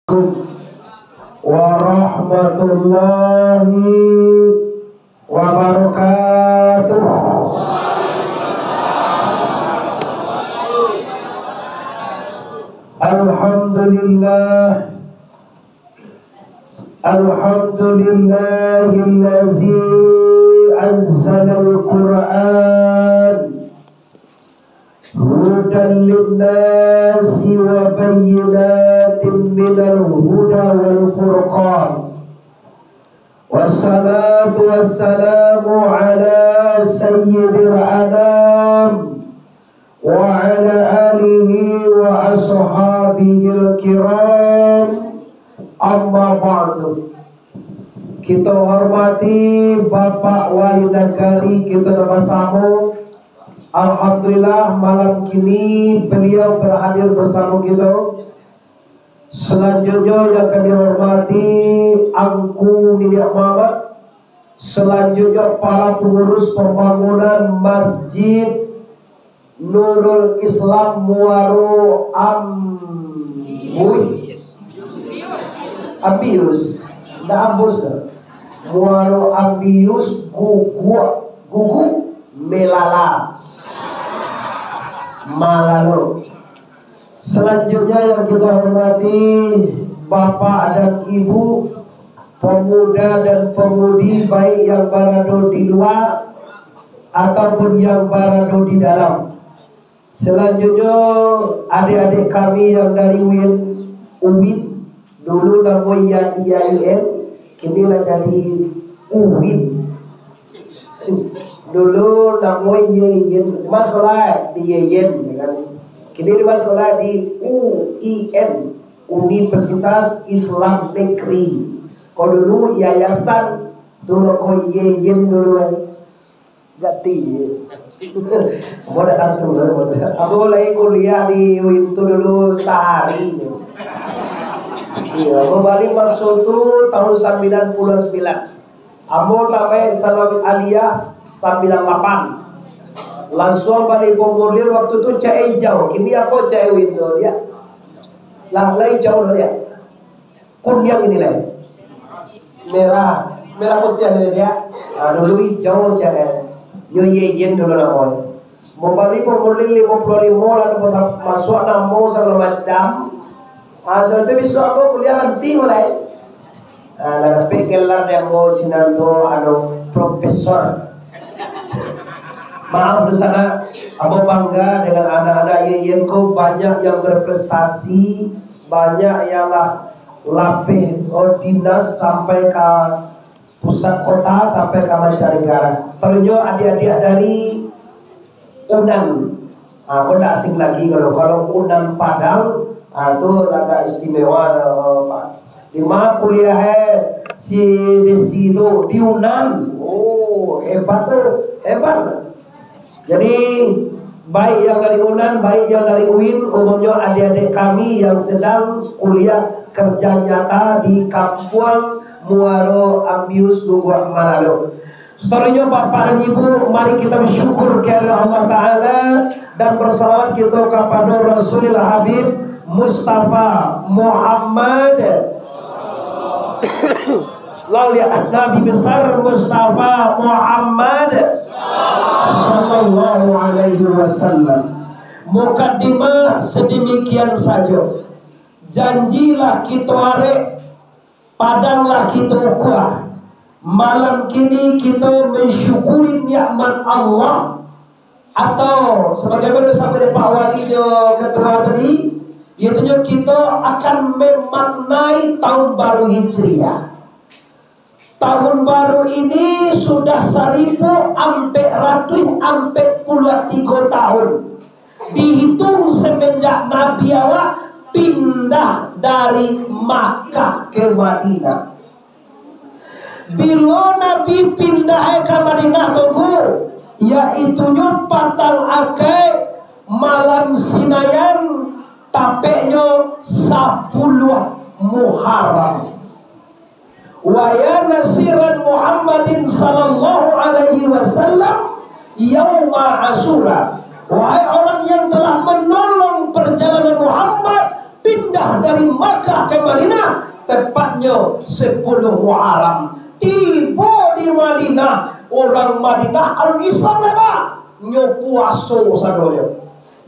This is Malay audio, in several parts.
warahmatullahi wabarakatuh. Alhamdulillah, alhamdulillahillazi anzalal Qur'an hudan linnasi wa bayyinatin minal huda wal furqan. Wassalatu wassalamu ala sayyidil anam wa ala alihi wa ashabihil kiram. Amma ba'du. Kita hormati Bapak Wali Nagari kita bersama. Alhamdulillah malam kini beliau berhadir bersama kita. Selanjutnya yang kami hormati Angku Nini Muhammad. Selanjutnya para pengurus pembangunan Masjid Nurul Islam Muaro Ambius, Muaro Ambius Gugu Melala Malalo. Selanjutnya yang kita hormati Bapak dan Ibu, pemuda dan pemudi baik yang berada di luar ataupun yang berada di dalam. Selanjutnya adik-adik kami yang dari UIN, dulu namanya IAIN, kinilah jadi UIN. Dulu namanya IAIN, mas sekolah di IAIN, ya kan? Kini di mas sekolah di UIN, Universitas Islam Negeri. Kalau dulu yayasan, dulu kau IAIN dulu ganti. Mau datang dulu, aku lagi kuliah di UIN itu dulu sehari. Iya, aku balik masuk tuh tahun 99. Aku sampai sanawiyah aliyah 98. Langsung balik pemulir waktu itu cai jauh. Kini apa cai UIN tuh dia? Lah lagi jauh dia. Kunyang ini lah. Merah putih ini dia. Dulu hijau cai. Yoyeyen dulu namanya. Mau balik pemulir 55 lalu masuk nama segala macam. Setelah itu besok aku kuliah nanti mulai. Ada gelar yang mau sinanto profesor. Maaf di sana, aku bangga dengan anak-anak Yeyenku, banyak yang berprestasi, banyak yang lapih dinas sampai ke pusat kota sampai ke mancanegara. Setelahnya adik-adik dari UNAN. Aku tidak asing lagi kalau UNAN Padang itu agak istimewa Pak. Di mana kuliah si Desi itu di UNAN. Oh hebat tuh, hebat. Jadi baik yang dari UNAN, baik yang dari UIN, umumnya adik-adik kami yang sedang kuliah kerja nyata di Kampung Muaro Ambius Guguak Manado. Setelahnya Bapak dan Ibu, mari kita bersyukur kepada Allah Ta'ala dan bersalawat kita kepada Rasulullah Habib Mustafa Muhammad lalu Nabi besar Mustafa Muhammad sallallahu alaihi wasallam. Mukaddimah sedemikian saja. Janjilah kita arek, padanglah kita kuah. Malam kini kita mensyukuri nikmat Allah, atau sebagaimana sampai Pak Wali ketua tadi, yaitu kita akan memaknai tahun baru Hijriah. Tahun baru ini sudah 1000 ampe ratus ampe puluhan 3 tahun. Dihitung semenjak Nabi awak pindah dari Makkah ke Madinah. Bila Nabi pindah ke Madinah tunggu, yaitunya patal akai malam sinayan tapeknya 10 Muharram. Wa ya nasiran Muhammadin sallallahu alaihi wasallam yauma Asyura. Wahai orang yang telah menolong perjalanan Muhammad pindah dari Makkah ke Madinah, tepatnya 10 Muharram. Tiba di Madinah, orang Madinah al-Islam lebar nyo puaso sadonya.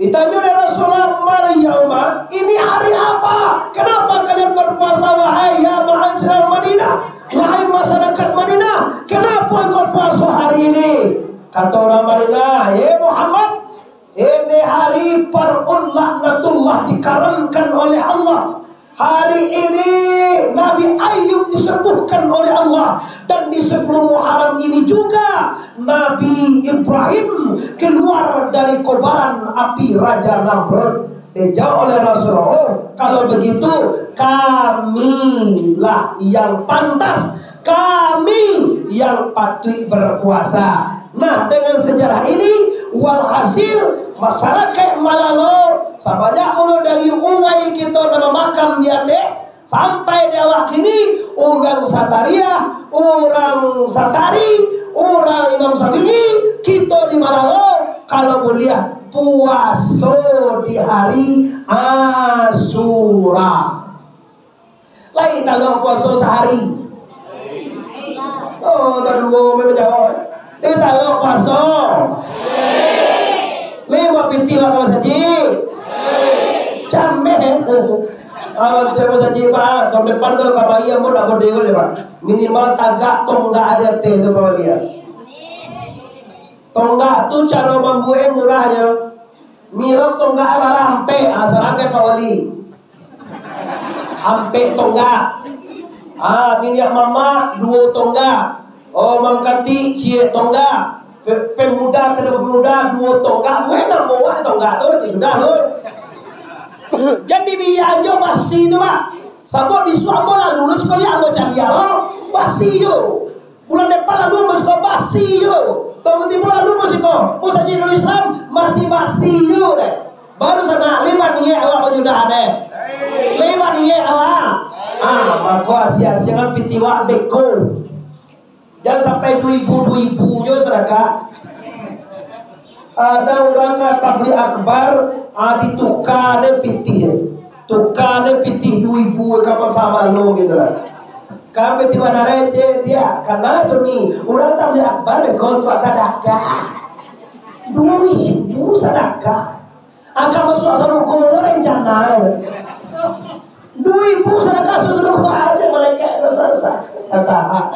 Ditanya oleh Rasulullah, "Maryama, ini hari apa? Kenapa kalian berpuasa wahai ya ma'asyiral Madinah? Wahai masyarakat Madinah, kenapa kau puasa hari ini?" Kata orang Madinah, Muhammad, ini hari parun laknatullah, dikaramkan oleh Allah. Hari ini Nabi Ayub disembuhkan oleh Allah. Dan di 10 Muharram ini juga Nabi Ibrahim keluar dari kobaran api Raja Namrud. Dijawab oleh Rasulullah, kalau begitu kamilah yang pantas, kami yang patut berpuasa. Nah, dengan sejarah ini, walhasil masyarakat Malalo sebanyak mulu dari uwai kita nama makam dia teh sampai di awak kini orang Sataria, orang Satari, orang Imam Syafi'i, kita di Malalo kalau boleh puasa di hari Asyura. Lain kalau puasa sehari. Oh, baru memang jawab. Dia tak lo puasa. Lewat piti waktu saji. Cameh. Awak tu saji pak. Tahun depan kalau kabai yang pun nak berdeo le pak. Minimal tagak tonggak ada teh tu pak dia. Tonggak tu cara membuat murahnya. Mirip tonggak ala ampe asal ke pak wali. Ampe tonggak. Minyak mama 2 tonggak. Oh, mam kati cie tonggak. Pemuda tidak pemuda 2 tonggak. Gue nak mau ada tonggak tu lagi sudah lo. Jadi biar jo basi tu pak. Sabot bisu ambo lah lulus kuliah ambo calia lo. Basi jo. Bulan depan lalu masih kau basi jo. Tahun tiba lalu masih kau. Musa jadi Islam masih basi jo deh. Baru sana 5 niat awak sudah deh. 5 niat awak. Maka asia-asiangan pitiwak beko. Jangan sampai 2000 jo sedekah. Ada orang kata tabligh akbar ditukar pitih. Tukar pitih 2000 kapal sama lo gitu lah. Kape tiba narece dia karena tu ni orang tabligh akbar bekon tu sedekah. 2000 sedekah. Akan masuk saruko rencana. 2000 sedekah sudah aja mereka dosa-dosa. Kata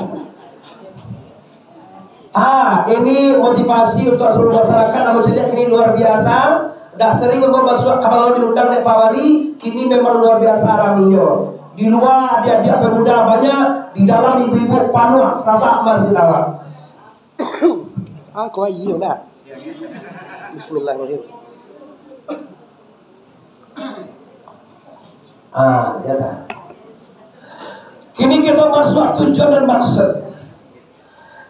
ini motivasi untuk seluruh masyarakat. Namun jadi ini luar biasa. Dah sering masuk kalau diundang oleh Pak Wali, kini memang luar biasa raminya. Di luar dia pemuda banyak, di dalam ibu-ibu panuh sasak masjid awak. Kau iya nak. Bismillahirrahmanirrahim. Ya dah. Kini kita masuk tujuan dan maksud.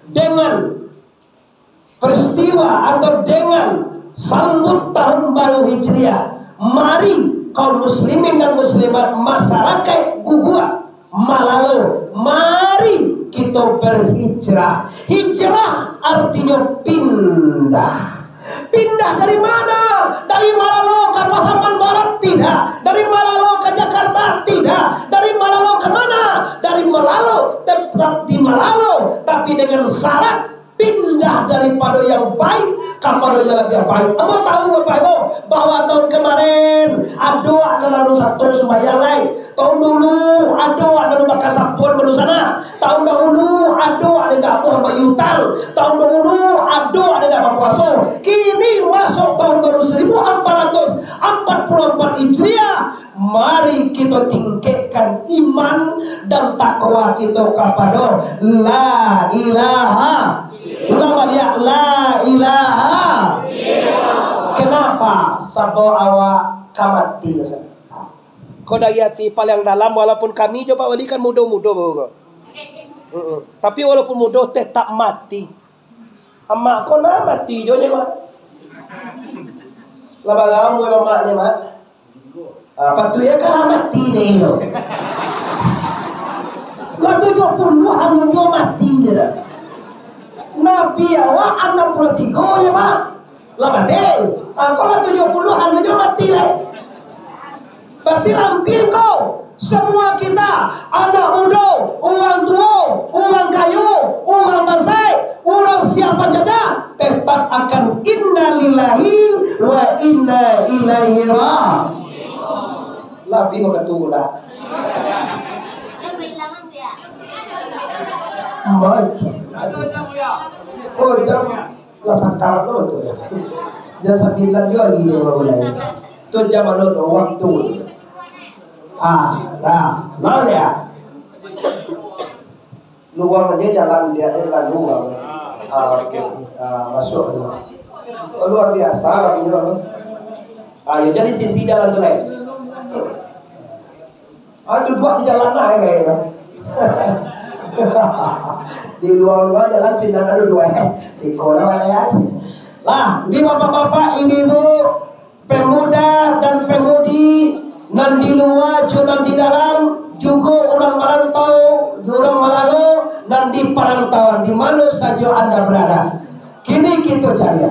Dengan peristiwa atau dengan sambut tahun baru Hijriah, mari kaum muslimin dan muslimat masyarakat Gugua Malalo, mari kita berhijrah. Hijrah artinya pindah. Pindah dari mana? Dari Malalo ke Pasaman Barat? Tidak. Dari Malalo ke Jakarta? Tidak. Dari Malalo ke mana? Dari Malalo, tetap di Malalo, tapi dengan syarat pindah daripada yang baik kepada yang lebih baik. Kamu tahu Bapak Ibu bahwa tahun kemarin ada anak lalu satu sembahyang lain. Tahun dulu ada anak lalu bakal sampun berusana. Tahun dahulu ada anak tak mau bayutang. Tahun dahulu ada anak tak puasa. Kini masuk tahun baru 1444 Hijriah. Mari kita tingkatkan iman dan takwa kita kepada la ilaha. Ulama dia la ilaha. Kenapa? Sabdo awak kamati ke sana. Kau dayati paling dalam walaupun kami coba wali kan mudah-mudah bawa. Tapi walaupun mudah tetap mati. Amak kau nak mati jo ni kau. Labagam mo mama ni mat. Patuya ka mati ni itu. Lah 70 hanggang yo mati dia. Nabi awak 63 ya Pak. Lah mati. Kalau 70 hanggang yo mati lah. Berarti ramping kau. Semua kita, anak muda, orang tua, orang kayu, orang basai, orang siapa saja, tetap akan inna lillahi wa inna ilaihi raji'un. Lebih ketulah. Oh jam sakar tu ya. Jam 9 juga ini mulai. Tu jam tu waktu. Nah ya. Luang dia jalan dia lalu masuk luar biasa lebih ya jadi sisi jalan tu lain. Duduk di jalan lah kayaknya. Di luar jalan sini ada dua sekolah malayat. Lah, di bapak-bapak, ibu-ibu, pemuda dan pemudi, nan di luar, nan di dalam, juga orang merantau, orang malalu, nan di perantauan, di mana saja Anda berada. Kini kita cari.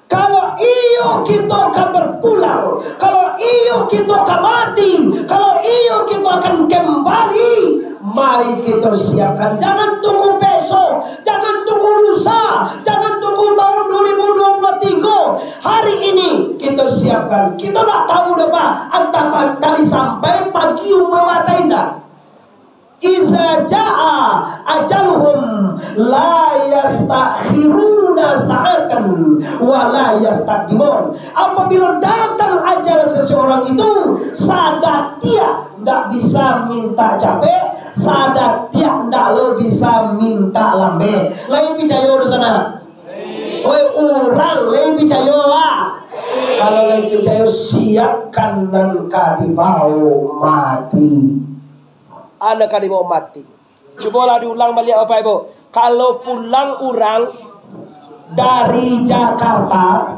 Kalau iyo kita akan berpulang, kalau iyo kita akan mati, kalau iyo kita akan kembali, mari kita siapkan. Jangan tunggu besok, jangan tunggu lusa, jangan tunggu tahun 2023. Hari ini kita siapkan. Kita tak tahu apa antara kali sampai pagi umawata indah. Iza jaa ajaluhum la yastakhiruna sa'atan wa la yastaqdimun. Apabila datang ajal seseorang itu, sadat dia tak bisa minta capek, sadat dia tak lo bisa minta lambe. Lain percaya di sana. Oi orang lain percaya lah. Kalau lain percaya siapkan nan kadibau mati. Anak kali mau mati. Cobalah diulang balik apa ibu. Kalau pulang orang dari Jakarta,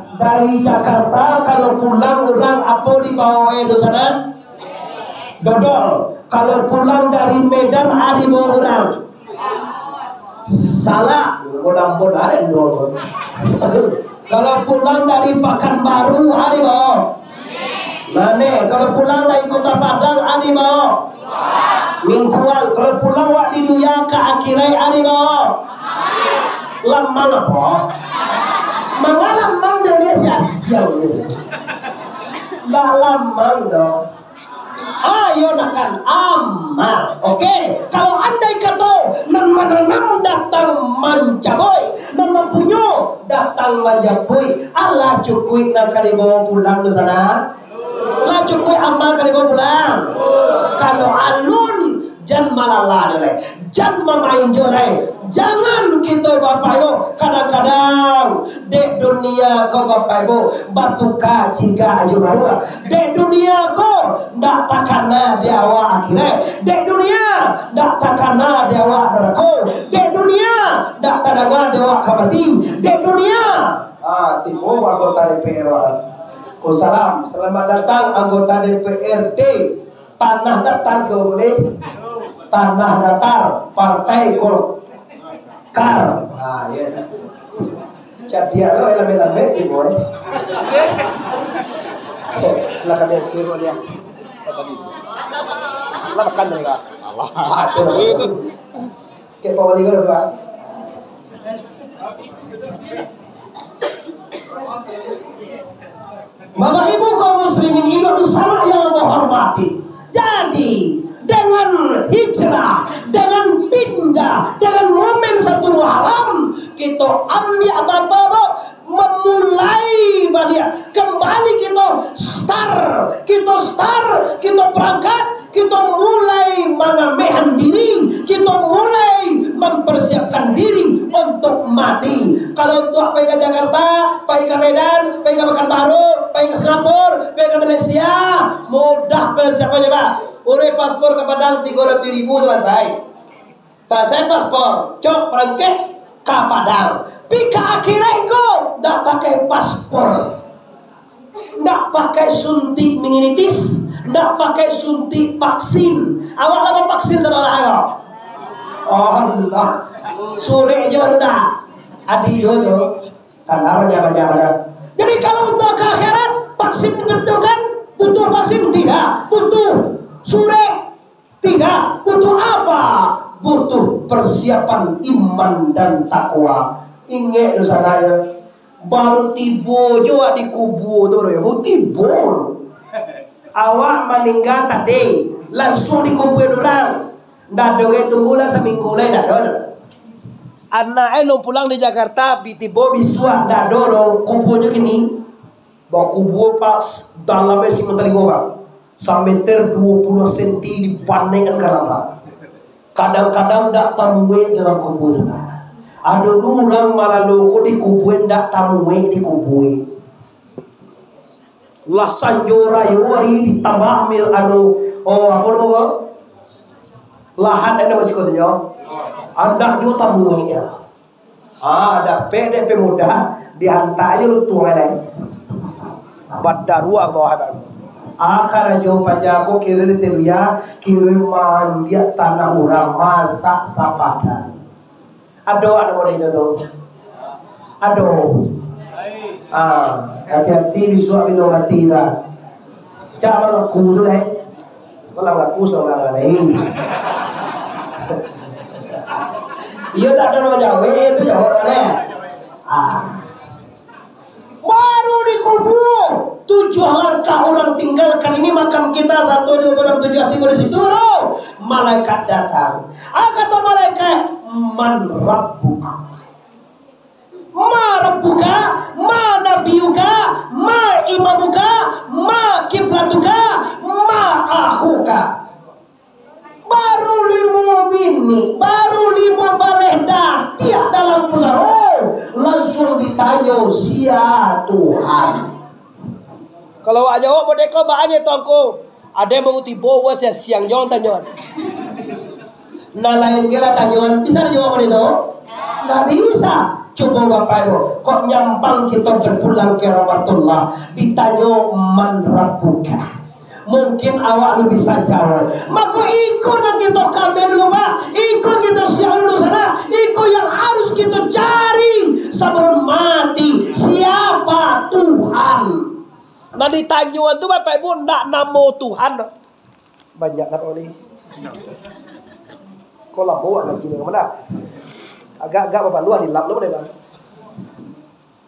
kalau pulang orang apa dibawa di sana? Dodol. Kalau pulang dari Medan ada dibawa orang. Salah. Mudah-mudahan ada dong. Kalau pulang dari Pekanbaru ada dibawa. Mana? Kalau pulang dari Kota Padang ada dibawa. Mingguan, kalau pulang wak di duya ke akhirai hari mo. Lamang apa? Mangga lamang dia sia-sia gitu. Dah lamang dong. Ayo nakan amal. Oke. Kalau andai kata nan menanam datang mancaboy, nan mempunyai datang manjaboy, Allah cukui nak dibawa pulang di sana. Lah cukui amal kan dibawa pulang. Kalau alun jan malala deh, jan mamain jolai. Jangan kita bapak ibu kadang-kadang dek dunia kau bapak ibu batu kaciga aja baru. Dek dunia kau ndak takana diawa akhirnya. Dek dunia ndak takana diawa neraka. Dek dunia ndak takana diawa kamati. Dek dunia tipu anggota DPR. Salam, selamat datang anggota DPRD Tanah Datar sekali boleh. Tanah Datar Partai Golkar. Ya. Jadi lo lambe-lambe di boy. Lah kami suruh dia. Lah makan mereka. Allah. Itu. Ke pawali juga. Bapak Ibu kaum muslimin Indonesia yang menghormati. Jadi dengan hijrah, dengan pindah, dengan momen satu Muharram, kita ambil apa-apa memulai balik kembali kita start, kita berangkat, kita mulai mengamehan diri, kita mulai mempersiapkan diri untuk mati. Kalau untuk pergi ke Jakarta, pergi ke Medan, pergi ke Pekanbaru, pergi ke Singapura, pergi ke Malaysia, mudah persiapannya Pak. Urus paspor ke Padang 300.000 selesai. Selesai paspor, cok perangkat ke Padang. Pika akhirnya itu ndak pakai paspor, ndak pakai suntik meningitis, ndak pakai suntik vaksin. Awak apa vaksin saudara ayo? Allah, sore aja baru dah. Adi jodoh, karena apa jabat-jabat. Jadi kalau untuk ke akhirat vaksin dibentukkan Butuh vaksin? Tidak. Butuh surek? Tidak. Butuh apa? Butuh persiapan iman dan takwa. Ingat dosa saya, baru tiba juga di kubur tu ya, baru tiba. Awak meninggal tadi, langsung dikuburin orang. Ndak ada tunggulah seminggu lain, ndak ada. Anak lo pulang di Jakarta, tiba bisua, ndak ada orang kuburnya kini. Bawa kubur pas dalamnya si menteri gua, 1 meter 20 cm dibandingkan kelapa. Kadang-kadang ndak tamuwe dalam kubur. Ada orang malah loko di kubur ndak tamuwe di kubur. Lah sanjora yori ditambah mil apa nama lahan anda masih kau tanya anda juta mulia ada PDP muda dihantar aja lu tuang lain badarua bawah habis akar jo pajaku kiri teruya kiri mandia tanah orang masak sapadan ada mau itu tuh hati-hati bisua minum hati dah jangan ngaku dulu kalau ngaku soal lain iya tak ada nama Jawa itu ya orangnya baru dikubur 7 langkah orang tinggalkan ini makam kita 1, 2, 3, 4, 5 di situ loh malaikat datang kata malaikat man rabbuka ma rabbuka ma nabiyuka ma imamuka ma kiblatuka ma akuka. Baru 5 bini, baru 5 baleda tiap dalam pusaro langsung ditanya sia Tuhan. Kalau aja jawab bodeko banyak tuanku ada yang mau tiba saya siang jangan tanya nah lain gila tanyaan bisa dijawab itu nggak bisa. Coba Bapak Ibu, kok nyampang kita berpulang ke rahmatullah ditanya man rabbuka. Mungkin awak lu bisa jawab. Maka ikut nak kita kamera dulu Pak. Ikut kita siap dulu sana. Ikut yang harus kita cari sebelum mati. Siapa Tuhan? Nah ditanya tu Bapak Ibu nak nama Tuhan. Banyak nak boleh. Kau lah bawa lagi ni kemana? Agak-agak Bapak luar hilap lu boleh bang.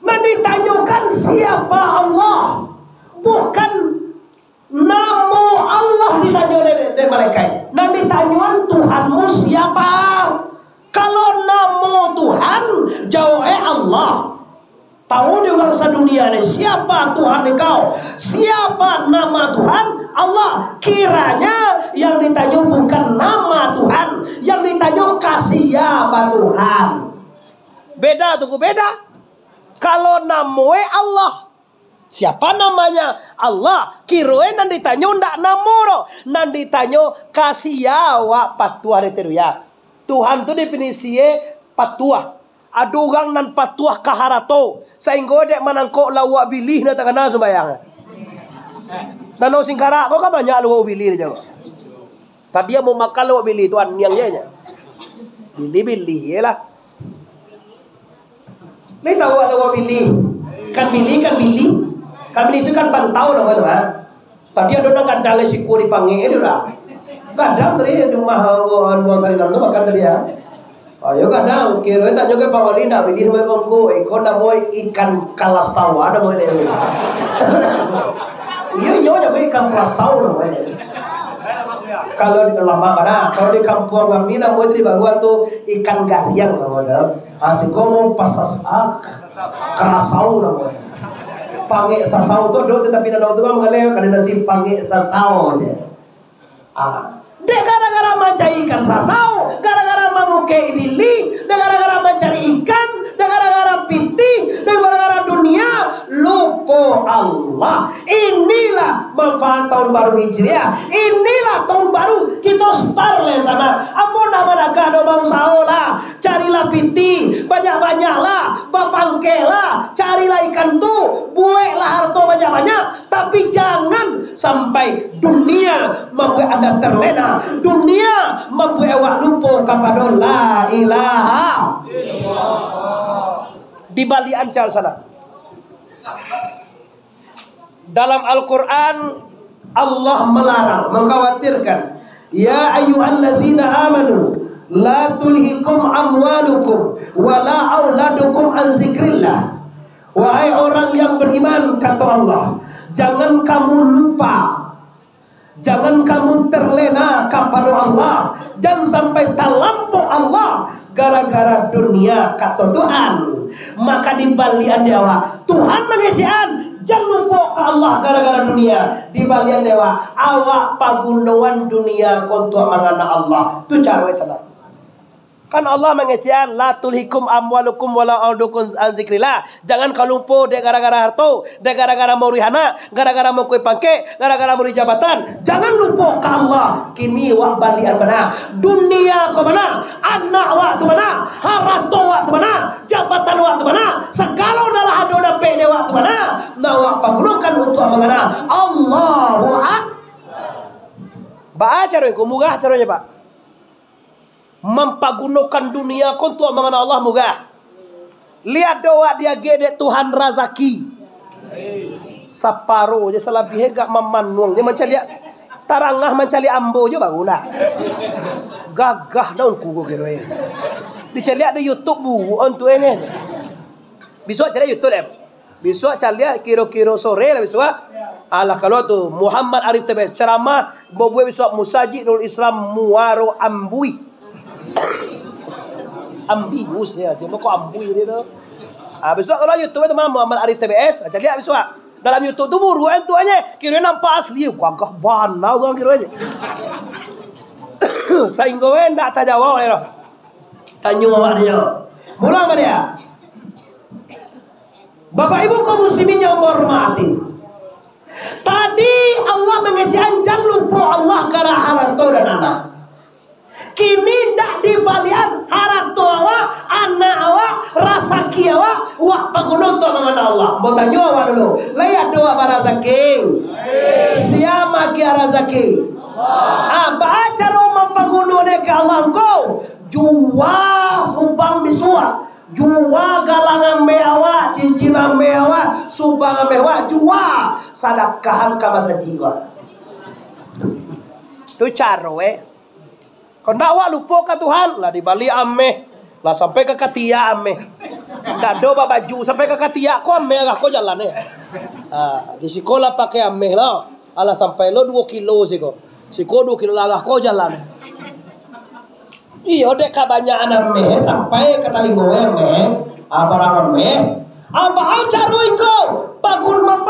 Nah ditanyakan siapa Allah, bukan nama Allah ditanya oleh malaikat. Nah ditanyakan Tuhanmu siapa? Kalau nama Tuhan jawabnya Allah. Tahu di orang sedunia ini siapa Tuhan engkau? Siapa nama Tuhan? Allah. Kiranya yang ditanya bukan nama Tuhan, yang ditanya kasih siapa Tuhan. Beda tuh, beda. Kalau namanya Allah, siapa namanya? Allah. Kiroen nan ditanya ndak namoro, nan ditanya kasih siapa patuah itu ya. Tuhan tu definisinya patuah. Ada orang nan patuah kaharato sehingga dek manangkok lawak bilih na takana sembayang. Nano singkara kok kan banyak lawak bilih aja. Tadi dia mau makan lawak bilih tuan niangnya. Bilih lah. Ni tahu lawak bilih. Kan bilih. Kan bilih itu kan pantau nama teman. Tadi ada orang kadang siku dipanggil dia dah. Kadang dari rumah orang salinan tu makan tadi ya. Ayo kadang kira tanya ke Pak Wali nak pilih memang ko ikon namo ikan kalasawa namo dia. Iya nyonya ikan kalasau namo dia. Kalau di lama mana? Kalau di kampung kami namo itu di Bagua tu ikan gariang namo dia. Asiko mau pasas kalasau namo dia. Pange sasau tu do tetapi nado tu kan mengalir kadang nasi pange sasau dia. Dek gara-gara mencari ikan sasau, gara-gara mengukai bili, gara-gara mencari ikan, gara-gara piti, gara-gara dunia, lupa Allah. Inilah manfaat tahun baru Hijriah. Inilah tahun baru kita start le sana. Ampun nama naga do bau saola, carilah piti, banyak-banyaklah, bapangkelah, carilah ikan tu, bueklah harto banyak-banyak, tapi jangan sampai dunia membuat Anda terlena. Dunia membuat awak lupa kepada la ilaha illallah. Di balik ancal sana. Dalam Al-Quran Allah melarang, mengkhawatirkan. Ya ayyuhallazina amanu la tulhikum amwalukum wala auladukum an zikrillah. Wahai orang yang beriman, kata Allah, jangan kamu lupa, jangan kamu terlena kepada Allah, jangan sampai terlampau Allah gara-gara dunia, kata Tuhan. Maka di balian dewa Tuhan mengejian, jangan lupa ke Allah gara-gara dunia. Di balian dewa awak pagunuan dunia kontua mangana Allah. Tu cara sana. Kan Allah mengecian la tulhikum amwalukum wala audukum an zikrillah. Jangan kau lupa dek gara-gara harta, dek gara-gara mau rihana, gara-gara mau kue pangke, gara-gara mau jabatan. Jangan lupa ke Allah. Kini wak balian mana? Dunia kau mana? Anak wak tu mana? Harta wak tu mana? Jabatan wak tu mana? Segala nalah ado dapat de wak tu mana? Nah wak pagunukan untuk mengana Allahu Akbar. Baca caranya, murah caranya Pak. Mempagunukan dunia kontua mengenal Allah mugah. Lihat doa dia gede Tuhan razaki. Saparo je salabih gak memanuang. Dia mencari tarangah mencari ambo je baguna. Gagah daun kugo kira. Dicari ada YouTube bu on tu ini. Besok cari YouTube lem. Besok cari kira-kira sore lah besok. Alah kalau tu Muhammad Arif Tebes ceramah bobo besok Musajid Nurul Islam Muaro Ambui. Ambius ya, cuma kok ambui dia tu. Besok kalau YouTube itu Muhammad Arif TBS, aja lihat besok. Dalam YouTube tu buru tu aja, kira nampak asli, gagah banau kan kira aja. Sainggo ndak tak jawab le roh. Tanyo awak dia. Mula apa dia? Bapak Ibu kaum muslimin yang hormati. Tadi Allah mengejian jangan lupa Allah gara harta dan anak. Kini ndak di balian haratu awak, anak awak, rasaki awak, wak pagunun tu mengenal Allah. Mau tanya awak dulu. Lihat doa barazaki. Siapa kia razaki? Baca rumah pagunun ke Allah engkau. Jua subang bisua. Jua galangan mewah, cincin mewah, subang mewah, jua sadakahan ka masa jiwa. Tu cara Kau nak awak lupa ke Tuhan lah di Bali ameh lah sampai ke Katia ameh. Tak do baju sampai ke Katia kau ameh lah kau jalan di sekolah pakai ameh lah. Alah sampai lo 2 kilo sih kau. Si kau 2 kilo lah kau jalan. Iya dek banyak ameh sampai ke Talingo ameh. Barang ameh. Apa cara kau? Pagunuan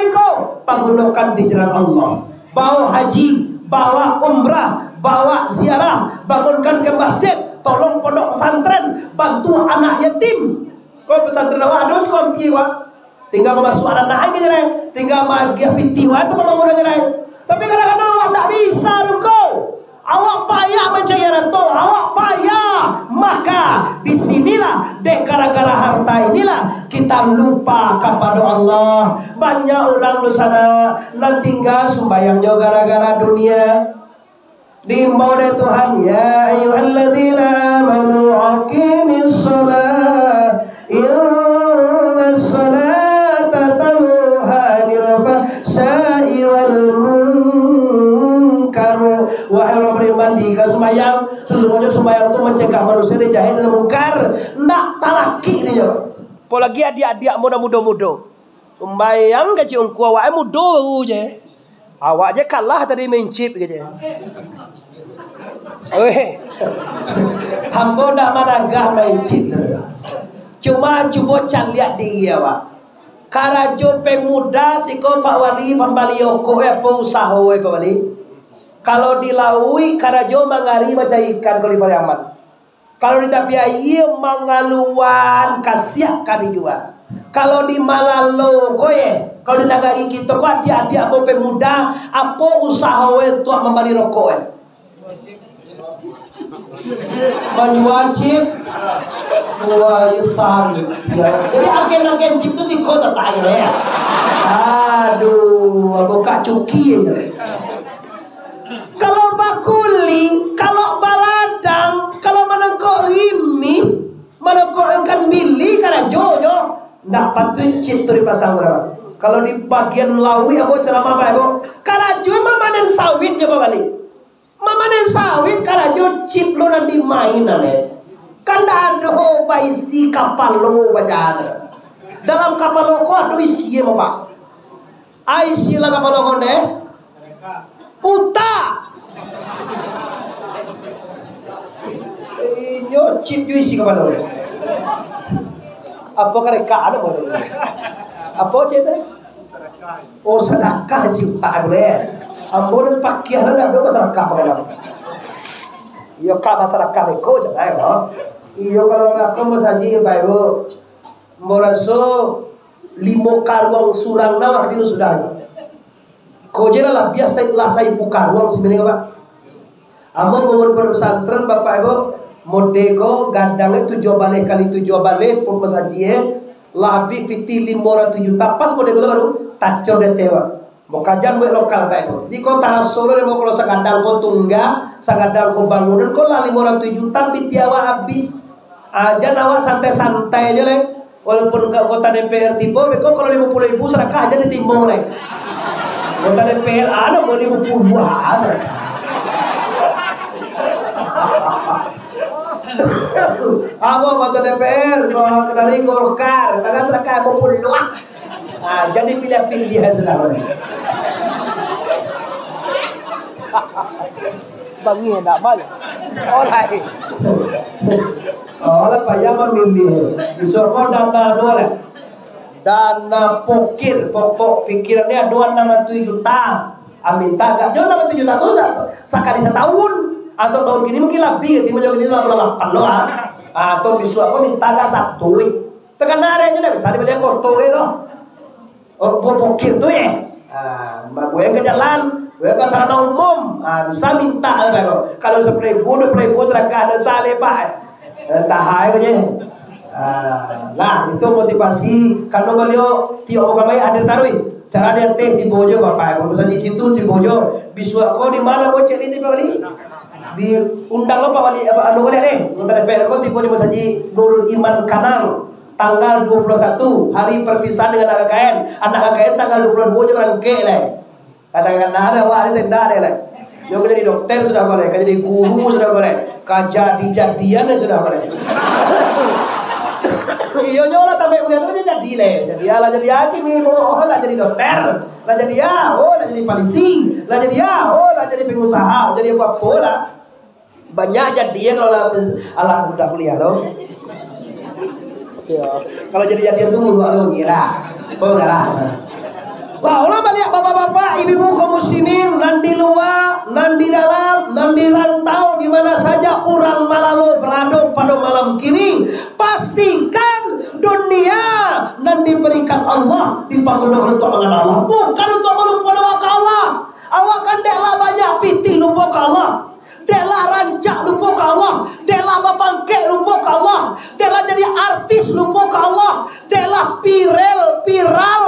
kau. Pagunukan di jalan Allah. Bawa haji, bawa umrah, bawa ziarah, bangunkan ke masjid, tolong pondok pesantren, bantu anak yatim. Kau pesantren awak ada sekolah piwa, tinggal memasuk anak aja lah, tinggal magia pitiwa itu pembangunan aja lah. Tapi kadang-kadang awak tak bisa ruko, awak payah mencari harta, awak payah. Maka disinilah dek gara-gara harta inilah kita lupa kepada Allah. Banyak orang di sana nanti tinggal sembayangnya gara-gara dunia. Diimbau oleh Tuhan, ya ayyuhalladzina amanu aqimis shalah inna sholata tanha 'anil fahsya'i wal munkar. Wahai orang beriman, jika sembahyang, sesungguhnya sembahyang itu mencegah manusia dari jahil dan mungkar. Ndak talaki dia. Apalagi adik-adik muda-muda. Sembahyang gaji ungku awak muda baru je. Awak je kalah tadi mencip gitu. Weh, hamba nak managah mencip. Cuma cuba caliat dia awak. Karajo pemuda siko Pak Wali pembalioko apa usaha Pak Wali. Kalau dilaui karajo mangari macam ikan kalau di Pariaman. Kalau di tapi air mangaluan kasiak kali jual. Kalau di Malalo koye, kalau di nagai kita kok adik-adik apa pemuda apa usaha we tuak membali rokok wajib waisan. Jadi agen-agen itu sih kau tak tahu ya. Aduh, buka cuki ya. Kalau bakuli, kalau baladang, kalau menengkok ini, menengkok ikan bili karena jojo, ndak patut cip tu dipasang berapa. Kalau di bagian Lawi abo ceramah apa abo? Karajo mamanen sawitnya apa balik? Mamanen sawit karajo chip lo nanti mainan Kanda ada baisi kapal lo bajar. Dalam kapal lo ko ada isi apa? Isi lah kapal lo konde. Uta. Nyo chip ju isi kapal lo. Apa kareka ada boleh? Apa cerita? Oh sedekah sih tak boleh. Ambon pakaian ada apa sedekah pakai nama? Iyo kata sedekah beko jangan ya. Iyo kalau aku mau saji Bible moraso limo karuang surang nawak dulu sudah. Kau jera lah biasa lasai buka ruang sebenarnya pak. Amun bangun pesantren bapak ibu modeko gadangnya 7 balik kali 7 balik pun masaji labi piti 500 pas modeko baru tacor dan tewa. Mau kajian buat lokal pak ibu. Di kota Solo mau kalau sagadang kau tungga, sagadang kau bangunan kau lah 500 juta piti awak habis. Aja nawak santai-santai aja leh. Walaupun kota DPR tiba, kau kalau 50.000 sedekah aja ditimbang leh. Kota DPR ada mau 50 sedekah. Aku kota DPR dari Golkar, kagak sedekah mau puluh. Nah, jadi pilih-pilih sedekah. Bangi enggak banyak. Oleh. Oleh payah memilih. Disuruh dana dua dana pokir, pokok pikirannya 267 juta. Amin tagak. Jangan 67 juta itu sudah sekali setahun atau tahun gini mungkin lebih. Di menjauh ini 88 loh. Atau bisu aku minta gak satu. Tekan narenya dah bisa dibeli kotor loh. Oh pokir tuh ya. Gue yang ke jalan, gue ke sarana umum, bisa minta kalau 10.000, 20.000 terangkan sale pak, entah aja. Nah itu motivasi karena beliau tiap kami hadir tarui. Cara dia teh di Bojo bapak, kalau saja situ di Bojo, biswa kau di mana mau cek ini pak wali? Di undang lo pak wali apa anu boleh deh, ntar DPR kau tipe di Masjid Nurul Iman Kanang. Tanggal 21 hari perpisahan dengan anak KKN tanggal 22 aja berangke leh. Katakan ada wali tenda deh leh. Yo jadi dokter sudah boleh, jadi guru sudah boleh, jadian sudah boleh. Iyo nyola tambah kuliah tu jadi leh, jadi lah jadi hakim nih, oh lah jadi dokter, lah jadi lah jadi polisi, lah jadi lah jadi pengusaha, jadi apa lah. Banyak jadian kalau Allah udah kuliah loh. Kalau jadi-jadian tuh mulu aku mengira. Oh enggak lah. Wah, ulah balik bapak-bapak, ibu-ibu kaum muslimin nan di luar, nan di dalam, nan di rantau di mana saja orang malalo berada pada malam kini, pastikan dunia nan diberikan Allah dipanggul untuk mengenal Allah, bukan untuk melupa Allah. Awak kan deklah banyak pitih lupa ke Allah. Dela rancak lupa ke Allah, dela bapangke lupa ke Allah, dela jadi artis lupa ke Allah, dela viral.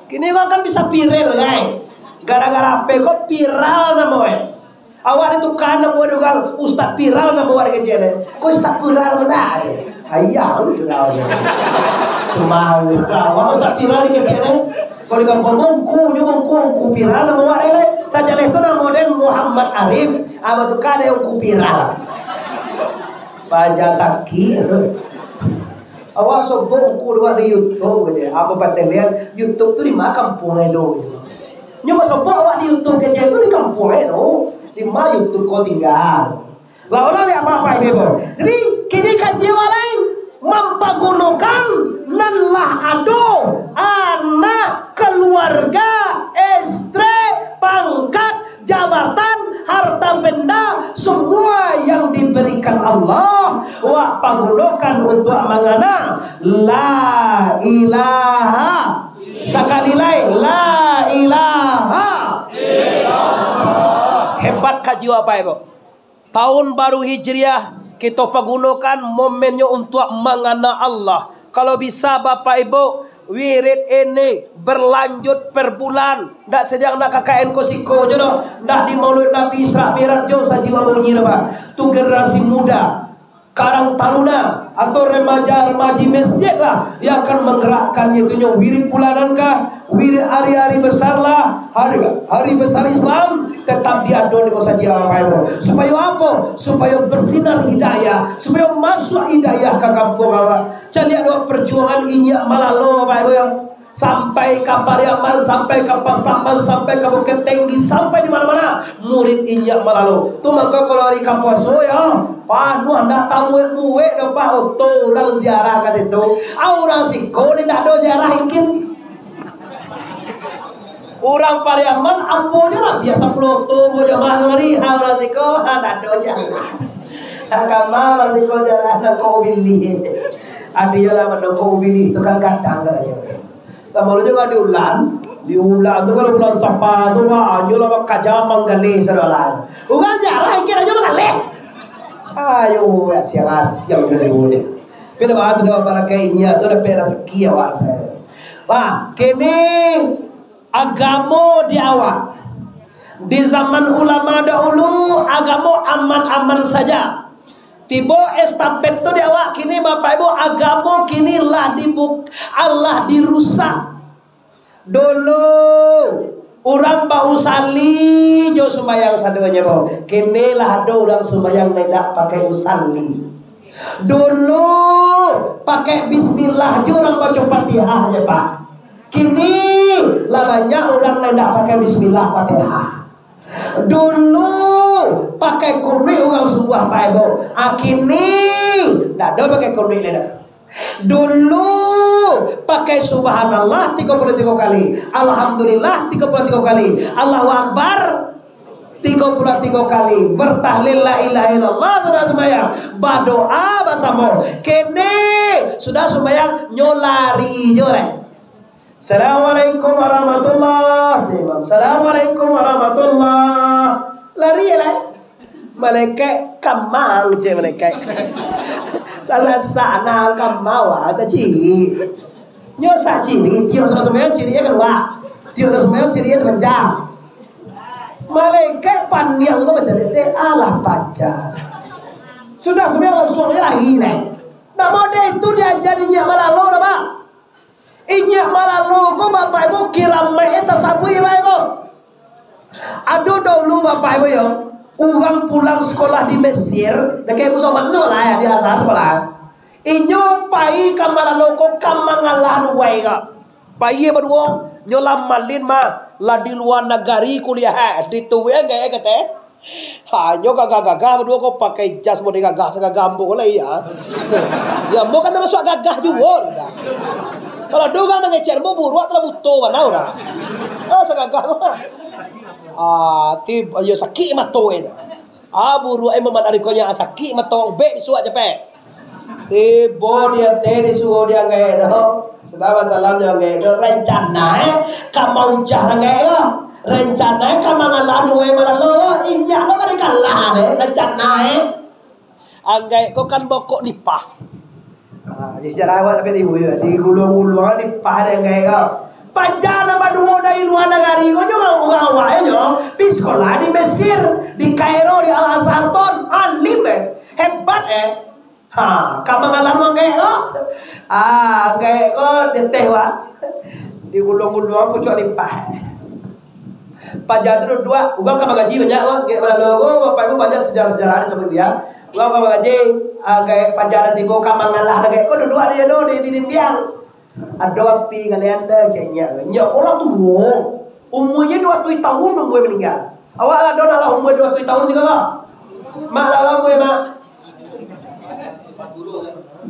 Kini orang kan bisa viral guys, gara-gara apa kok viral namanya. Awak itu kan nama orang ustad viral nama warga jene, kok ustad viral mana? Ayah viral. Semua awak ustad viral di kecilnya. Kalau di kampung mungku viral nama warga saja itu nama modern Muhammad Arif, abah tu kan yang viral. Baca sakit. Awak sobong ku dua di YouTube aja. Apa patah lihat YouTube tu di mana kampung itu. Nyoba sobong awak di YouTube aja itu di kampung itu. Di mana YouTube kau tinggal. Lah orang lihat apa ibu. Jadi kini kajian lain mempergunakan nanlah ado anak keluarga istri pangkat jabatan harta benda semua yang diberikan Allah wa pagunakan untuk mengana la ilaha sekali lain la ilaha illallah. Hebat kaji apa ibu. Tahun baru Hijriah kita pergunakan momennya untuk mengana Allah. Kalau bisa Bapak Ibu wirid ini berlanjut per bulan. Ndak sedang nak KKN kosiko jodoh. Ndak di Maulid Nabi Isra Mi'raj jo saji wabunyi apa. Tu generasi muda, Karang Taruna, atau remaja-remaji masjid lah yang akan menggerakkan itu wirid bulanan kah, wirid hari-hari besar lah, hari besar Islam tetap diadu dengan saja apa itu. Supaya apa? Supaya bersinar hidayah, supaya masuk hidayah ke kampung awak. Cari ada perjuangan inyak malalo apa itu yang sampai ke Pariaman, sampai ke Pasaman, sampai ke Bukit Tinggi, sampai di mana-mana murid inyak malalo. Tu maka kalau hari kapuaso ya, panu anda tamu muwe dapat auto orang ziarah kat situ. Orang siko ni tak ada ziarah mungkin. Orang Pariaman ambo je lah biasa pulau tu jamaah mari. Orang siko tak ada ziarah. Agama orang siko jalan kau pilih. Ada je lah mana kau pilih tu kan kadang katanya. Sama lu juga diulang tu kalau bulan Sapa tu mah anjol apa kaja manggale seralan. Bukan ziarah kira aja manggale. Ayo ya siang jadi boleh. Pila bahat dah para kainya tu dah pera sekia war saya. Wah, kini agama di awak. Di zaman ulama dahulu agama aman-aman saja. Tibo estafet tu di awak kini Bapak Ibu agama kini lah Allah dirusak. Dulu orang bau sali jo sembahyang sadonya bo. Kini lah ada orang sembahyang tidak pakai usali. Dulu pakai bismillah jo orang baca Fatihah aja Pak. Kini lah banyak orang tidak pakai bismillah Fatihah. Dulu pakai kunwi orang sebuah Pak Ibu. Kini tak ada pakai kunwi leda. Dulu pakai subhanallah 33 kali, alhamdulillah 33 kali, Allahu Akbar 33 kali, bertahlil la ilaha illallah sudah sembahyang, berdoa bersama. Kene sudah sembahyang nyolari jore. Assalamualaikum warahmatullahi wabarakatuh. Assalamualaikum warahmatullahi. Lari lah. Malaikat kamang je malaikat. Tak sana kamawa tak ci. Nyo sa ciri, tio sudah sembahyang ciri kedua. Tio sudah sembahyang ciri terenjang. Malaikat panjang lo macam ni Allah baca. Sudah sembahyang langsung aja lagi lah. Nak mode itu diajarinya malah lo dah Pak. Inyak malah lo ko Bapak Ibu kiramai eta sabui Bapak Ibu. Aduh dulu Bapak Ibu yo. Orang pulang sekolah di Mesir, dekat Ibu Sobat sekolah ya di Azhar sekolah. Inyo pai kamar loko kamangalan waiga. Pai berdua nyolam malin mah lah di luar negari kuliah di tuwe enggak kata. Hanyo gagah-gagah berdua kok pakai jas mau digagah segagambo lah ya. Ya mau kan masuk gagah juga dah. Kalau doga mengecer mau buruak telah butuh mana orang. Oh segagah lah. Tib ayo sakit mato itu. Buru ai maman arif konya sakit mato be disuak cepe. Tibo dia disuruh dia ngai itu. Sudah masalahnya ngai itu rencana kamau jar ngai itu. Rencana kamangalan we malalo inyak lo kan kalah rencana anggai ko kan bokok nipah. Di sejarah awak tapi ibu ya di gulung-gulungan nipah ngai itu. Pajana baduo dari luar negeri ko juga orang awak yo pi sekolah di Mesir, di Kairo, di Al Azhar ton alim hebat kamangalan wangai ko ngai ko detewa di gulung-gulung pucuk nipah. Pajak itu dua uang kamar gaji banyak ko Bapak Ibu banyak sejarah-sejarah ada seperti ya. Uang kamar gaji ngai pajak tibo kamangalah ngai ko dua dia do di Indian. Ada api kalian dah caknya. Nyak orang tua umurnya 27 tahun umur meninggal. Awak lah don lah umur 27 tahun juga lah. Mak lah umur mak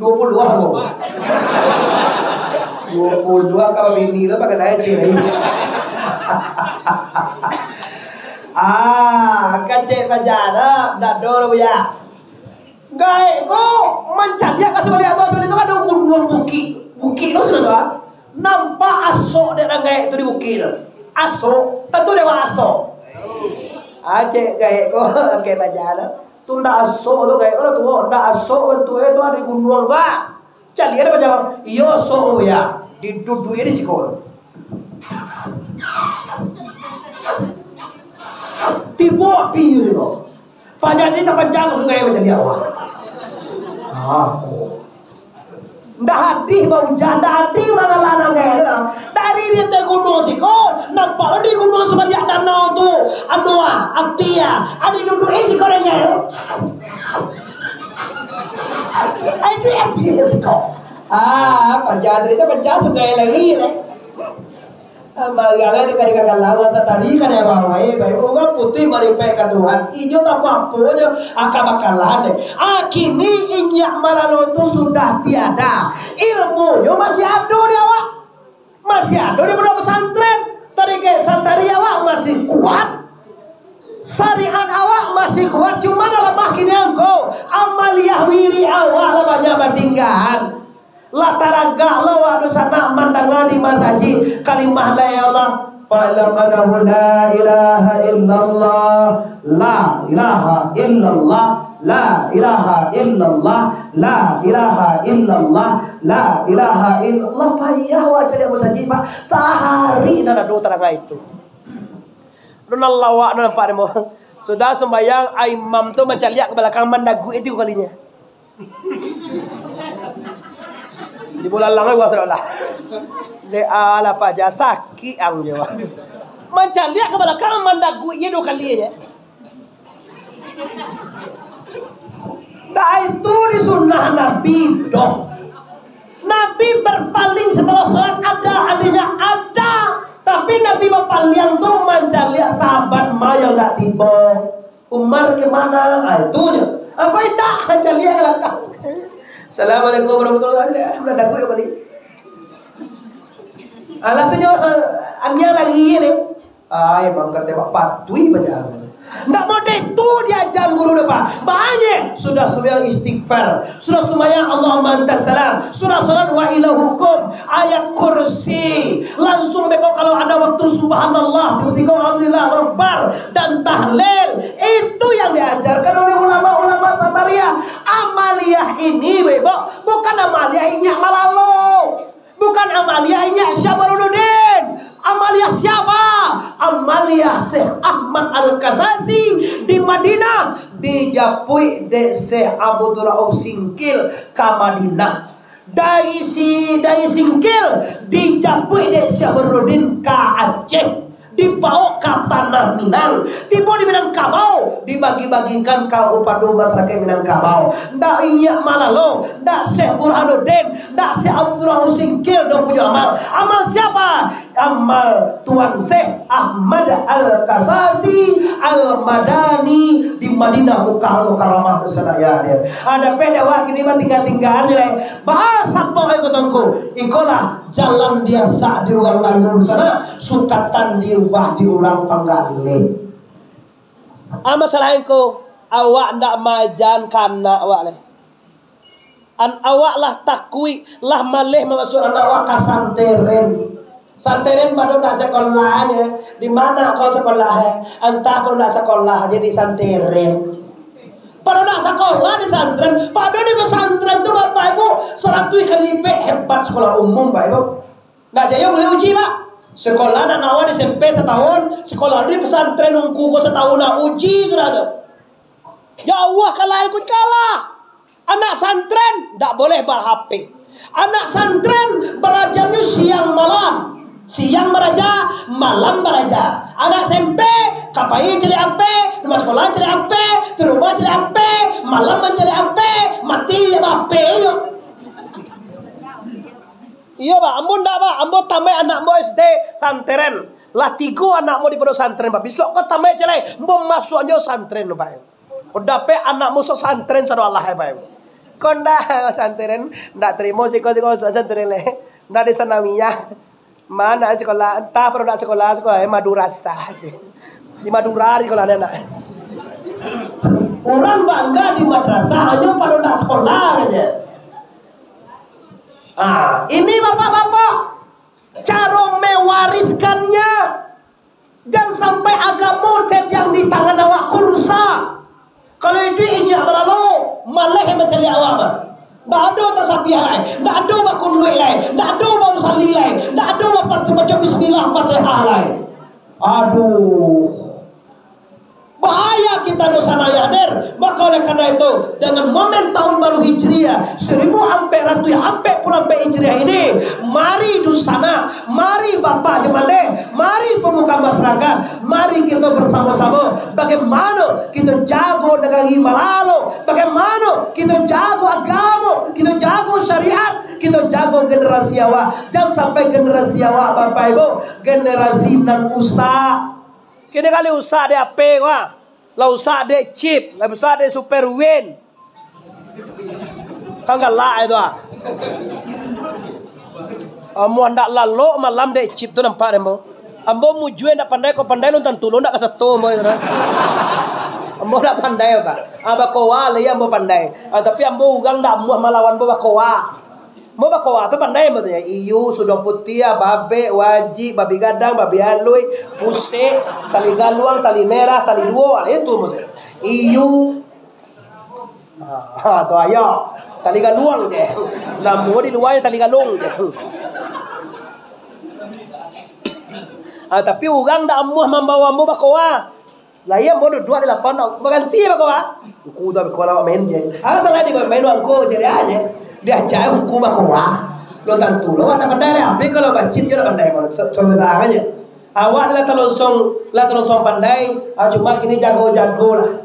20 aku. 22 kalau bini lah pakai naik ciri. Kacek pajara dah dor ya. Gai ko mencari kasih balik atas itu kan ada gunung bukit lo sudah tahu nampak asok dia rangai itu di bukit asok tentu dia asok aceh gaya ko kayak bajala tunda asok lo gaya orang tua tunda asok bentuk itu ada di gunung ba cari ada bajala iyo asok ya di dudu ini cikol tibo api itu pajak ini terpanjang sungai macam dia aku Ndak hadih bau janda hadih mangalan angge. Dari dia teh gunung siko, nampak di gunung sebanyak danau tu. Anua, apia, adi duduk isi korengnya. Itu apia siko. Panjadri itu pancas sungai lagi. Maganga di kagalawan sa tari kada bawai bai uga putih maripe ka Tuhan ijo ta pampunya akabakalan akini inyak malaloto sudah tiada ilmunya masih ada di awak masih ada di pondok pesantren tadi ke satari awak masih kuat syariat awak masih kuat cuma dalam kini engkau amaliyah wiri awak lah banyak batinggahan lataraga lawa dosa nak mandangan di masaji kalimah la ya Allah fa'lam annahu la ilaha illallah la ilaha illallah la ilaha illallah la ilaha illallah la ilaha illallah payah wa cari masaji Pak sehari nana do taranga itu nana lawa nana Pak mo sudah sembayang imam tu macam lihat ke belakang mandagu itu kalinya di bulan lang gua salah le ala pa jasa ki ang jawa macam lihat ke belakang mandagu iya dua kali ya dah itu di sunnah Nabi doh Nabi berpaling setelah sholat adanya ada tapi Nabi berpaling tu macam lihat sahabat ma yang tak tiba Umar kemana itunya apa indah macam lihat ke belakang Assalamualaikum warahmatullahi wabarakatuh. Dagu dua kali. Alah tu nyawa anya lagi ni. Emang kerja Pak Tui baca. Ndak mau itu diajar guru depan. Banyak sudah sembahyang istighfar, sudah sembahyang Allahumma antas salam, sudah salat wa ila hukum, ayat kursi. Langsung beko kalau ada waktu subhanallah, tiba-tiba alhamdulillah akbar dan tahlil. Itu yang diajarkan oleh ulama-ulama Sataria. Amaliyah ini bebo bukan amaliyah inyak malalo. Bukan amaliyah inyak Syabaruddin. Amaliyah siapa? Amaliyah Syekh Ahmad Al-Kasasi di Madinah dijapui de Syekh Abdul Rauf Singkil ke Madinah. Dari Singkil dijapui de Syabaruddin ke Aceh. Dibawa ke tanah Minang, tiba di Minangkabau, dibagi-bagikan ke upadu masyarakat Minangkabau. Ndak inyak malalo, ndak Syekh Burhanuddin, ndak Syekh Abdul Rauf Singkil dah punya amal. Amal siapa? Amal Tuan Syekh Ahmad Al-Kasasi Al-Madani di Madinah Mukarramah sana ya hadir. Ada pedawa kini tinggal nilai bahasa apa ikutanku. Ikolah jalan biasa di orang lain di sana, sukatan diubah di orang Panggalin. Masalah engkau awak ndak majan kana awak leh. Awak lah takwi lah malih masuk anak awak ke santeren. Santeren baru nak sekolahnya. Di mana kau sekolah? Entah pun nak sekolah jadi santeren. Pada nak sekolah di santren, pada di pesantren tu Bapak Ibu 100 kali lipat hebat sekolah umum Bapak Ibu. Nak jaya boleh uji Pak. Sekolah nak nawa di SMP setahun, sekolah di pesantren ungku ko setahun nak uji sudah tu. Ya Allah kalah ikut kalah. Anak santren tak boleh ber-HP. Anak santren belajarnya siang malam. Siang beraja, malam beraja. Anak SMP, kapai cari HP, di sekolah cari HP, di rumah cari HP, malam mencari HP, mati ya HP yo. Iya Pak, ampun dah Pak, ampun tamai anakmu SD santren. Lah 3 anakmu di pondok santren Pak. Besok kau tamai celai, mau masuknya santren Pak. Kau dapat anakmu santren sadu Allah Pak. Kau ndak santren, ndak terima sih kau santren leh. Ndak di sanawiyah. Mana sekolah, entah perlu nak sekolah Madura saja. Di Madura di sekolah anak. Orang bangga di madrasah hanya perlu nak sekolah aja. Ini bapak-bapak cara mewariskannya. Jangan sampai agama yang di tangan awak kursa. Kalau itu inyak melalu, malah yang mencari awak mah. Tak ada tasabiah lain, tak ada bakul duit lain, tak ada bau salli lain, tak ada baca bismillah Fatihah lain. Aduh. Bahaya kita dosa nayadir. Maka oleh karena itu, dengan momen tahun baru Hijriah 1400 Hijriah ini, mari dusana, mari Bapak Jemande, mari pemuka masyarakat, mari kita bersama-sama bagaimana kita jago negara Malalo, bagaimana kita jago agama, kita jago syariat, kita jago generasi awak. Jangan sampai generasi awak Bapak Ibu, generasi nan usah. Kini kali usah de apa wah, la usah de chip, la usah de super win. Kan galak itu ah. Amu anda lalu malam de chip tu nampak demo. Ambo mujue nak pandai kau pandai lu tentu lu nak kesetu mo itu. Ambo nak pandai apa? Aba kowa le ambo pandai. Tapi ambo ugang dak muah melawan bo bakowa. Mo bakowa tu pandai mo tu ya. Iyu sudong putih, babe, wajib, babi gadang, babi alui, pusik, tali galuang, tali merah, tali dua, itu mo tu. Iyu tu ayo. Tali galuang je. Namu di luar tali galung je. Tapi orang dah amuh membawa mu bakowa. Lah ia bodoh dua di lapan berganti bakowa. Ku dah bakowa main je. Salah di main angko je dia aja. Dia jauh ku bakowa. Lo tentu lo ada pandai le ape kalau bacip je pandai kalau contoh terang aja. Awak lah telosong pandai, cuma kini jago-jago lah.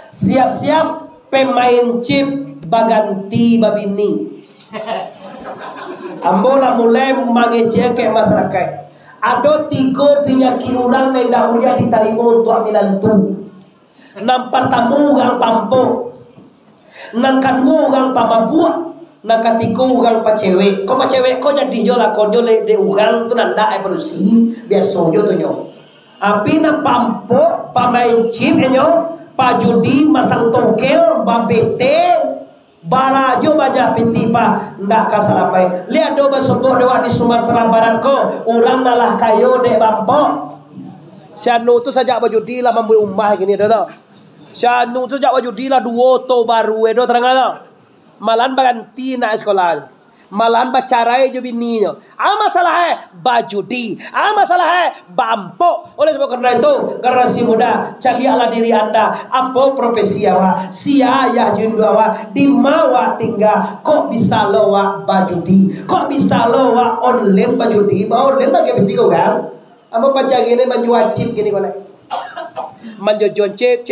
Siap-siap pemain chip baganti babini. Ambola mulai mengejek ke masyarakat. Ada 3 penyakit orang yang tidak mulia diterima untuk amilan tu. Nam pertama orang pampuk, nam kedua orang pamabuk, nam ketiga orang pacewek. Kau pacewek kau jadi jo lakon jo de orang tu nanda evolusi biasa jo tu nyo. Api nam pampuk pamain chip nyo, pajudi masang tongkel, babete. Barajo banyak piti pa ndak kasalamai. Lihat do basubuk dewa di Sumatera Barat ko, orang nalah kayo de bampok. Sianu tu sajak bajudi lah mambu ummah gini do. Sianu tu sajak bajudi lah duo to baru do terang do. Malan baganti nak sekolah. Malan bacarai jo bini nyo. Masalah hai bajudi. Masalah hai bampok. Oleh sebab karena itu generasi muda, calialah diri anda. Apa profesi awak? Sia ayah jundu awak di mawa tinggal. Kok bisa lawak bajudi? Kok bisa lawak online bajudi? Bawa online pakai peti kau kan? Ama pancak gini menjual chip gini boleh. Menjojon chip.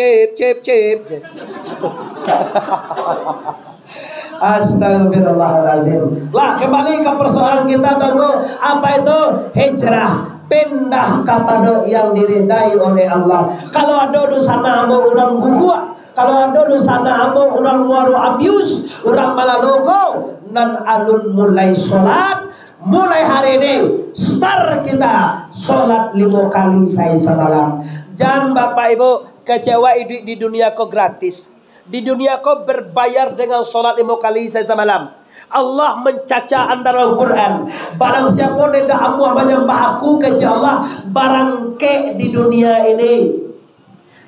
Astagfirullahalazim. Lah kembali ke persoalan kita tentu, apa itu hijrah, pindah kepada yang diridai oleh Allah. Kalau ada di sana ambo orang guguk, kalau ada di sana ambo orang muaru abuse, orang malaloko, nan alun mulai solat. Mulai hari ini start kita solat 5 kali saya semalam. Jangan Bapak Ibu kecewa di dunia kok gratis. Di dunia kau berbayar dengan solat 5 kali saya semalam. Allah mencaca anda dalam Quran. Barang siapa yang tidak amuah menyembah aku kecuali Allah, barang ke di dunia ini.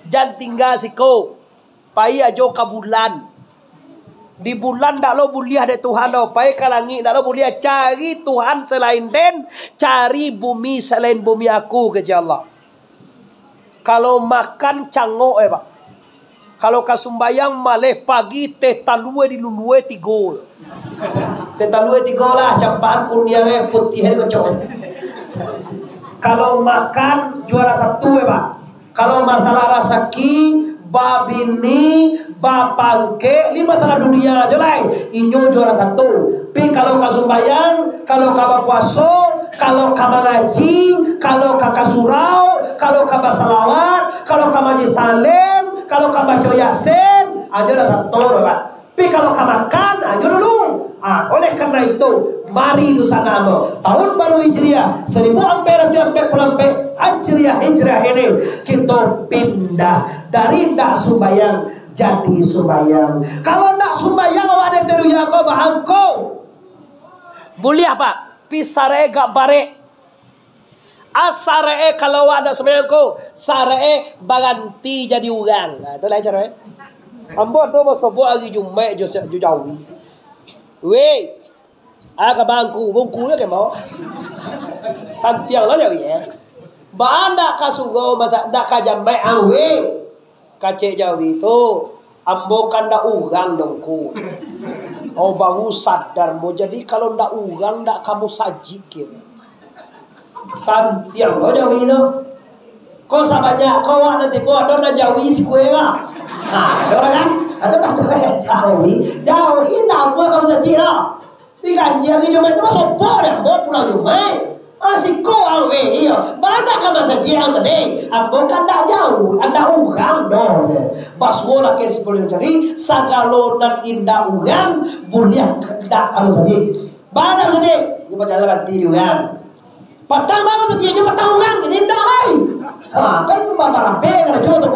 Jangan tinggal siko. Pai ajo ke bulan. Di bulan tak lo buliah de Tuhan lo. Pai ke langit tak lo buliah. Cari Tuhan selain den. Cari bumi selain bumi aku kecuali Allah. Kalau makan cangok Pak. Kalau kasumbayang maleh pagi teh talue di lulue 3. Teh talue 3 lah campaan kunyangnya putih kocok. Kalau makan juara 1 Pak. Kalau masalah rasaki, babini, bapangke, 5 masalah dunia aja lah. Inyo juara 1. Tapi kalau kasumbayang, kalau kaba puaso, kalau kaba ngaji, kalau kakak surau, kalau kaba salawat, kalau kaba majlis talim, kalau kamu baca Yasin, aja dah 1 Pak. Tapi kalau kamu makan, aja dulu. Oleh karena itu, mari di sana tahun baru Hijriah 1444 Hijriah ini kita pindah dari ndak sumbayang jadi sumbayang. Kalau ndak sumbayang awak ada teru ya kau bahangko. Boleh Pak? Pisare gak bare. Asare kalau ada sembahyang ko, sare baganti jadi orang. Nah, itu lah cara. Ambo do bosobo lagi jumme jo jawi. Weh. Aga bangku le ke mau. Tantiang lah jawi ya. Ba anda kasugo masa ndak ka jambai ang we. Kace jawi tu. Ambo kan ndak ugang dongku. Oh baru sadar mo. Jadi kalau ndak ugang ndak kamu sajikin. Santiang lo Jawi itu. Kau sahabatnya kau nanti kau ada Jawi si kue lah. Nah, ada orang kan? Atau tak ada Jawi ndak apa kamu saji lah. Di kanjeng itu cuma sopor yang bawa pulang Jumat. Masih kau awe iya. Mana kamu saji yang tadi? Ambo kan ndak jauh, anda ugang dong. Baswola ke sepuluh jadi sagalonan indah ugang buliah ndak kamu saji. Mana saji? Ini jalan banti ugang. Patang baru saji ini patang ugang ini ndak lain. Kan bapak rapi karena jodoh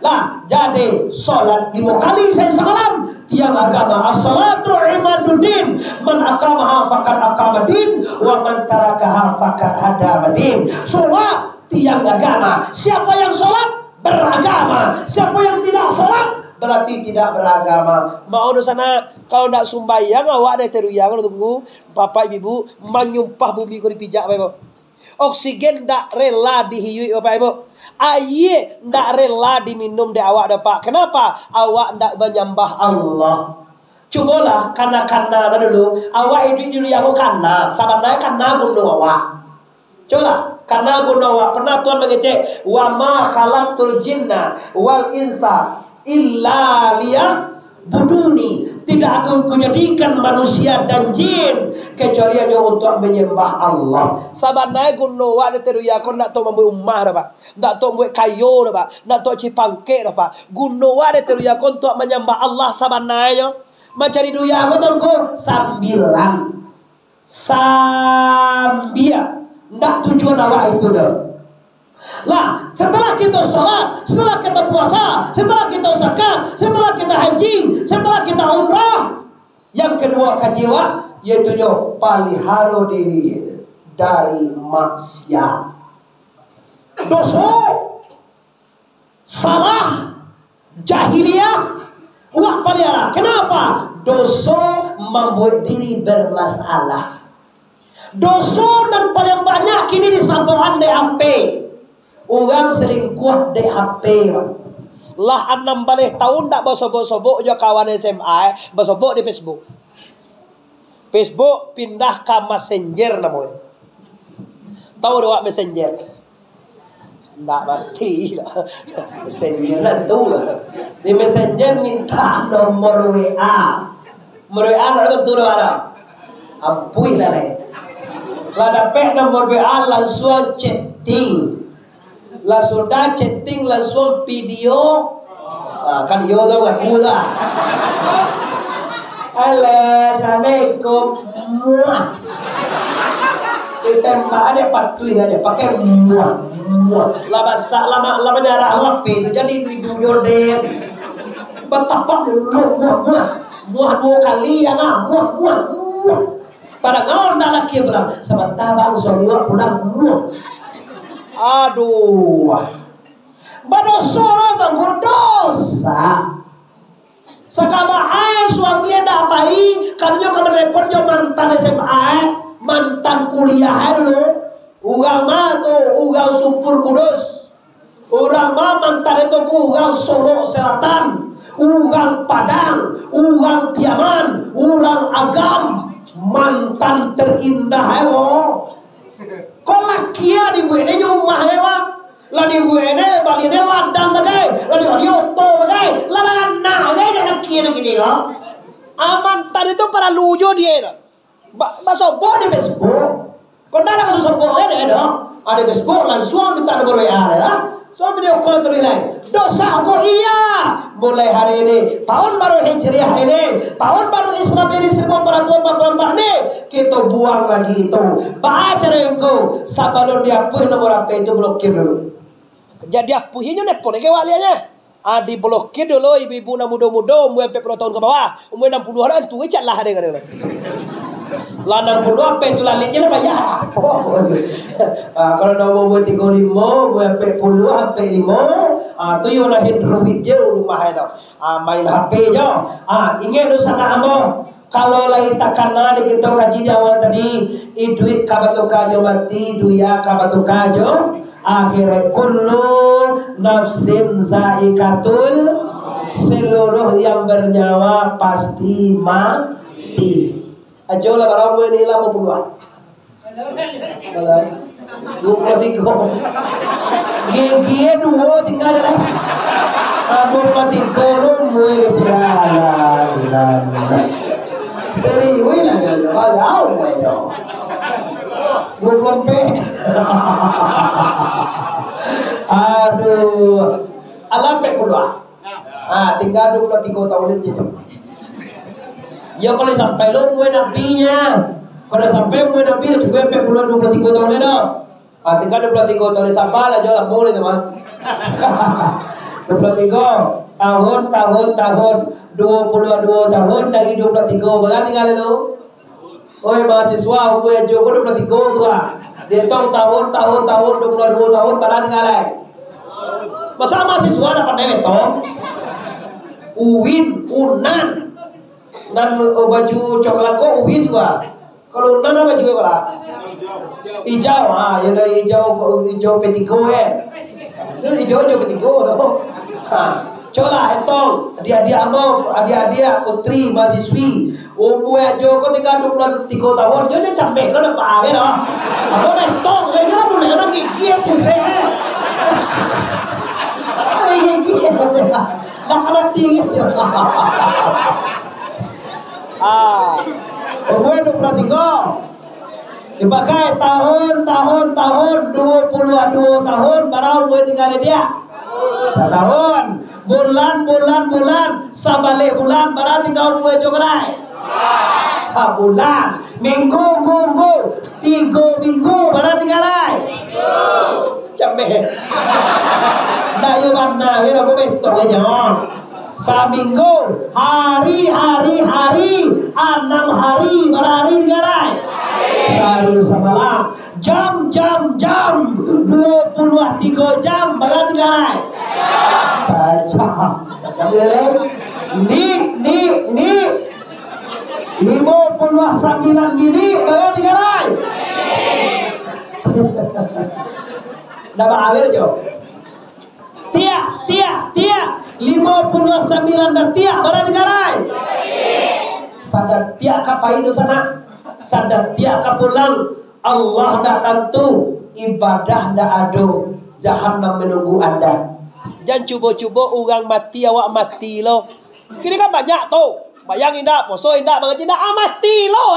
lah. Jadi sholat 5 kali saya semalam. Tiang agama as-salatu imaduddin, man akamaha faqad akamadin wa man tarakaha faqad hadamadin. Salat tiang agama, siapa yang salat beragama, siapa yang tidak salat berarti tidak beragama. Mau di sana kalau tidak sumbayang awak ada teruyang tunggu bapak ibu menyumpah bumi ko dipijak Bapak. Oksigen tidak rela dihiui Bapak Ibu. Air tidak rela diminum di awak Bapak. Kenapa? Awak tidak menyembah Allah. Cobalah karena dulu. Awak itu dulu yang karena. Sahabatnya karena gunung awak. Cobalah karena gunung awak. Pernah Tuhan mengecek. Wa ma khalaqtul jinna wal insa illa liya'buduni. Tidak akan kujadikan manusia dan jin kecuali hanya untuk menyembah Allah. Sahabat naik gunung wak teru ya kon nak to membuat rumah dah Pak. Nak to membuat kayu dah Pak. Nak to cipangke dah Pak. Gunung wak teru ya kon untuk menyembah Allah sahabat naik yo. Mencari duya aku tongko sambilan. Ndak tujuan awak itu dah. Lah, setelah kita sholat, setelah kita puasa, setelah kita zakat, setelah kita haji, setelah kita umrah, yang kedua kajiwa yaitu paliharo diri dari maksiat, dosa, salah, jahiliyah, wak palihara. Kenapa? Dosa membuat diri bermasalah. Dosa dan paling banyak kini disabaran di HP. Orang selingkuh di HP lah 6 tahun tak bersobok-sobok je kawan SMA bersobok di Facebook. Facebook pindah ke Messenger namanya. Tahu doa Messenger? Ndak mati lah. Messenger nanti lah. Di Messenger minta nomor WA. Nomor WA nak tentu ada. Ampui lah leh. Lah dapat nomor WA langsung chatting. Lah sudah chatting langsung video. Kan yo dong aku lah. Halo, assalamualaikum. Kita ada patuin aja pakai muah. Lah bahasa lama nyarah HP itu jadi duit Jordan. Betapa muah 2 kali ya muah. Tada ngau ndak laki bilang sebentar bang suami pulang muah. Aduh, badosa tangguh dosa. Sekaba suami dah apai, karena kamu telepon jo mantan SMA, mantan kuliah dulu. Urang mah tu urang Sumpur Kudus, urang mah mantan itu urang Solo Selatan, urang Padang, urang Piaman, urang Agam, mantan terindah Kolak kia di buene nyumah hewa. Lah di buene baline ladang bagai, lah di yoto bagai, lah mana bagai dak kia gini lo. Aman tadi itu para lujo dia. Basopo di Facebook. Kau dah masuk sopo ada. Ada Facebook langsung minta nomor WA lah. So video call terlilai. Dosa aku iya. Mulai hari ini tahun baru Hijriah ini, tahun baru Islam ini 1444 ini kita buang lagi itu. Baca rengko sabalon diapuh nomor HP itu blokir dulu. Jadi apuhinya nepon ke walianya. Di blokir dulu ibu-ibu muda-muda umur 40 tahun ke bawah, umur 60-an tu cat lah ada. Lanang puluh apa itu lalitnya lah bayar. Kalau nak umur 35, umur 40 sampai 5, tu yang nak Android je rumah itu. Main HP je. Ingat tu sana ambo. Kalau lagi tak kenal kita kaji di awal tadi, duit kabatuka jo mati, duya kabatuka jo. Akhirnya kullu nafsin zaikatul. Seluruh yang bernyawa pasti mati. Ajo lah barang gue ni lah mau puluhan. 23. Gigi dua tinggal lah. 23 lo mulai kecilan. Serius lah jangan balau aja. 24. Aduh, alam puluhan. Tinggal 23 tahun ini je. Ya kalau sampai lo mulai nabinya. Kalau sampai umur Nabi juga 23 tahun ni dah. Tinggal 23 tahun sampai lah jual boleh tu mah. 23 tahun 22 tahun dari 23 berapa tinggal itu? Oi mahasiswa umur juga 23 tu ah. Dia tahun 22 tahun berapa tinggal lagi? Masa mahasiswa dapat naik tong? Uwin, Unan dan baju coklat kok Uwin juga. Kalau Unan apa juga lah? Hijau, yang dari hijau petigo Itu hijau petigo tu. Coba etong adik-adik putri mahasiswi umur aja kau tinggal 23 tahun je campek lo dapat apa dah. Apa metong je kan boleh nak gigi pusing. Gigi nak mati je. Umur 23 dipakai tahun 22 tahun baru umur tinggal dia setahun bulan sabalik bulan baru tinggal umur jogelai bulan minggu 3 minggu baru tinggal cameh dayu mana kita betul aja seminggu hari 6 hari berhari tinggal sehari semalam jam 23 jam berapa tinggal saja ni 59 minit berapa tinggal dapat akhir je tiap 59 dan tiap berapa tinggal sadar tiap kapai di sana sadar tiap kapulang Allah dah tentu ibadah dah ada jahannam menunggu anda. Jangan cuba-cuba orang mati awak mati lo. Kini kan banyak tu. Bayangin dah poso indah mengaji dah mati lo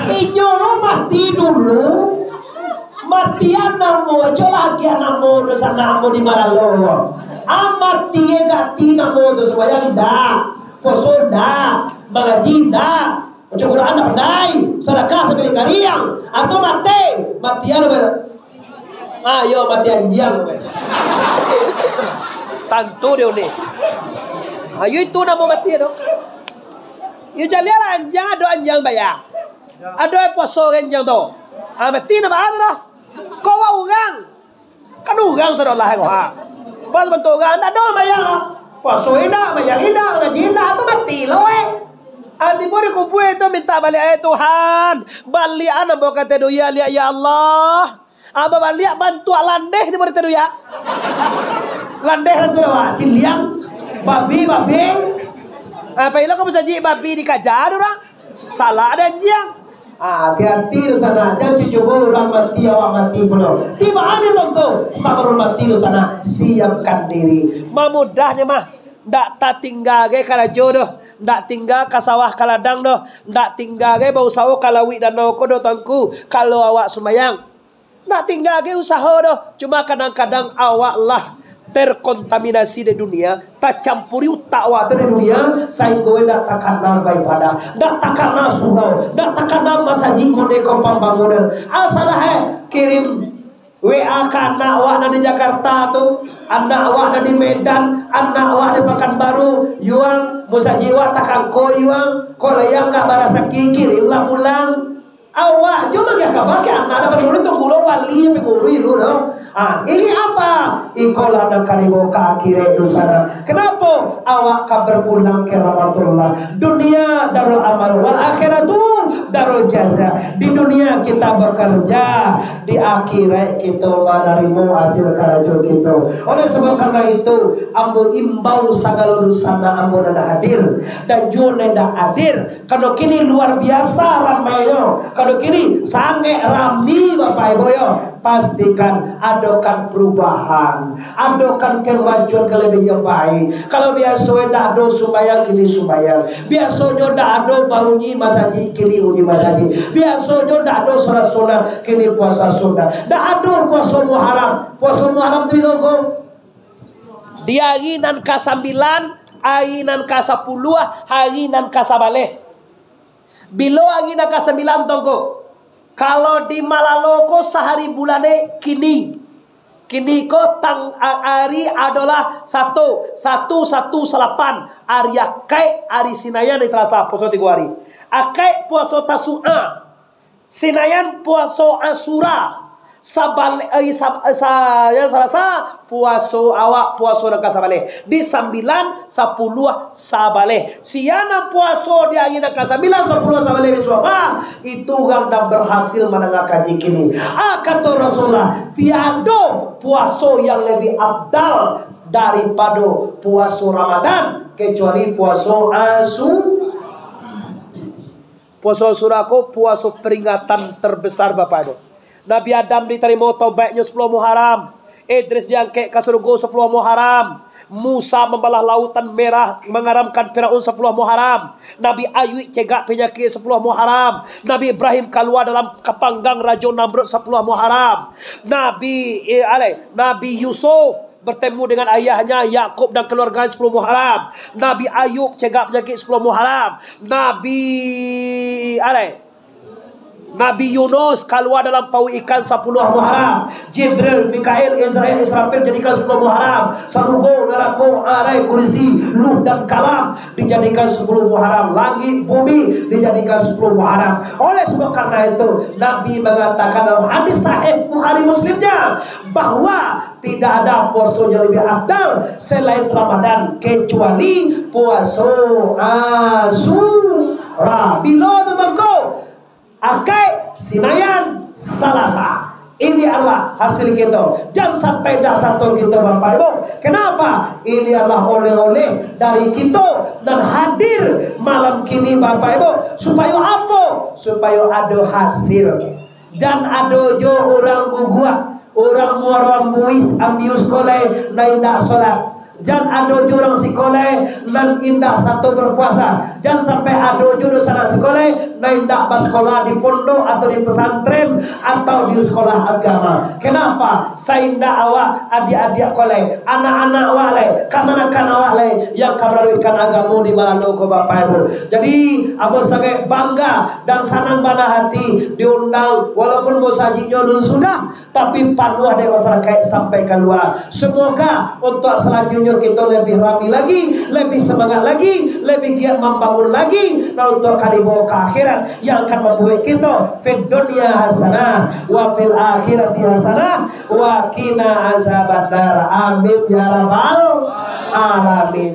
Inyo lo mati dulu. Mati anamu aja lagi anamu dosa namu di mana lo. Mati gati namu dosa bayangin dah. Poso dah, mengaji dah. Baca Quran dah pandai, sedekah sambil kariang atau matian apa? Yo mati anjing apa? Tantu dia ni. Ayo itu nama mati tu. Yo jalan anjing ada anjing bayar. Ada poso anjing tu. Mati nama ada dah. Kau orang kan orang saudara kau pas bentuk orang ada bayar lah. Poso indah, bayar indah, mengaji indah atau mati lo Ati boleh kumpul itu minta balik Tuhan. Balik anak bawa kata doa ya Allah. Aba balik bantu landeh di boleh doa. Landeh itu dah ciliang. Babi. Apa ilah kamu saji babi dikajar orang. Salah ada anjing. Hati-hati di sana. Jangan cuba orang mati awak mati pula. Tiba ada tongko. Sabarul mati di sana. Siapkan diri. Mudahnya mah. Ndak tak tinggal ke kalau jodoh. Ndak tinggal ke sawah kaladang doh. Ndak tinggal ke bau sawah kalawi dan noko doh tangku. Kalau awak sumayang. Ndak tinggal ke usaha doh. Cuma kadang-kadang awak lah terkontaminasi di dunia. Tak campuri utak awak di dunia. Sehingga ndak tak kenal ibadah. Ndak tak kenal surau. Ndak tak kenal masaji kodeko pembangunan. Asalah kirim WA ke anak awak di Jakarta tu, anak awak di Medan, anak awak di Pekanbaru, yuang musajiwa takkan ko yuang, ko layang gak barasa kirimlah pulang. Awak cuma gak kabar ke anak dapat luri tunggu lo wali pengurui lu dong. Ini apa? Ikola nak karibo ke akhirat di sana. Kenapa? Awak kabar pulang ke rahmatullah. Dunia darul amal wal akhiratu darul jaza. Di dunia kita bekerja, di akhirat kita menerima hasil kerja kita. Oleh sebab karena itu, ambo imbau segala dosana ambo nanda hadir dan jo nanda hadir. Kalau kini luar biasa ramainya, kalau kini sangat rami Bapak Ibu yo. Pastikan adakan perubahan, adakan kemajuan ke lebih yang baik. Kalau biasa dah ada sumbayang kini sumbayang, biasanya dah ada baunyi masaji kini uji masaji, biasanya dah ada solat sunat kini puasa sunat, dah ada puasa Muharram. Puasa Muharram tu bilang di hari nan ke-9, hari nan ke-10, hari nan ke-11. Bila hari nan ke-9 tongko. Kalau di Malaloko sehari bulannya kini ko tang hari adalah 1/1/18 hari akai hari Sinayan di Selasa puasa 3 hari. Akai puasa Tasu'a, Sinayan puasa Asura, yang Selasa puasa awak puasa nak sabale di 9 10 sabale siana puasa di hari nak 9 10 sabale besok itu orang dah berhasil mendengar kaji kini. Kata Rasulullah tiada puasa yang lebih afdal daripada puasa Ramadan kecuali puasa puasa Asura. Puasa peringatan terbesar Bapak Ibu. Nabi Adam diterima taubatnya 10 Muharram. Idris diangkat ke surga 10 Muharram. Musa membelah lautan merah mengaramkan Firaun 10 Muharram. Nabi Ayub cegak penyakit 10 Muharram. Nabi Ibrahim keluar dalam kepanggang Raja Namrud 10 Muharram. Nabi Yusuf bertemu dengan ayahnya Yakub dan keluarganya 10 Muharram. Nabi Ayub cegak penyakit 10 Muharram. Nabi Yunus keluar dalam pau ikan 10 Muharram. Jibril, Mikail, Israel, Israfil jadikan 10 Muharram. Sarugo, neraka, arai, kursi, Lut dan Kalam dijadikan 10 Muharram. Langit, bumi dijadikan 10 Muharram. Oleh sebab karena itu Nabi mengatakan dalam hadis sahih Bukhari Muslimnya bahwa tidak ada puasa yang lebih afdal selain Ramadan kecuali puasa Asura. Bila tu tengko Akai Sinayan Salasa. Ini adalah hasil kita. Jangan sampai dah satu kita Bapak Ibu. Kenapa? Ini adalah oleh-oleh dari kita dan hadir malam kini Bapak Ibu. Supaya apa? Supaya ada hasil. Dan ada jo orang gugua, orang muaram buis ambius kolai naindak solat. Jangan ada orang sekolah nan indah satu berpuasa. Jangan sampai ada jodoh sana sekolah nan indah bersekolah di pondok atau di pesantren atau di sekolah agama. Kenapa? Sainda awak adik-adik kolai, anak-anak awak leh, kamanakan awak leh yang kameraruikan agamu di Malaloko Bapak Ibu. Jadi abang sangat bangga dan senang bana hati diundang walaupun bosajinya dun sudah, tapi panuh dari masyarakat sampai keluar. Semoga untuk selanjutnya kita lebih ramai lagi, lebih semangat lagi, lebih giat membangun lagi, dan untuk dibawa ke akhirat yang akan membuat kita fid dunya hasanah wa fil akhirati hasanah wa qina azabannar. Amin ya rabbal alamin.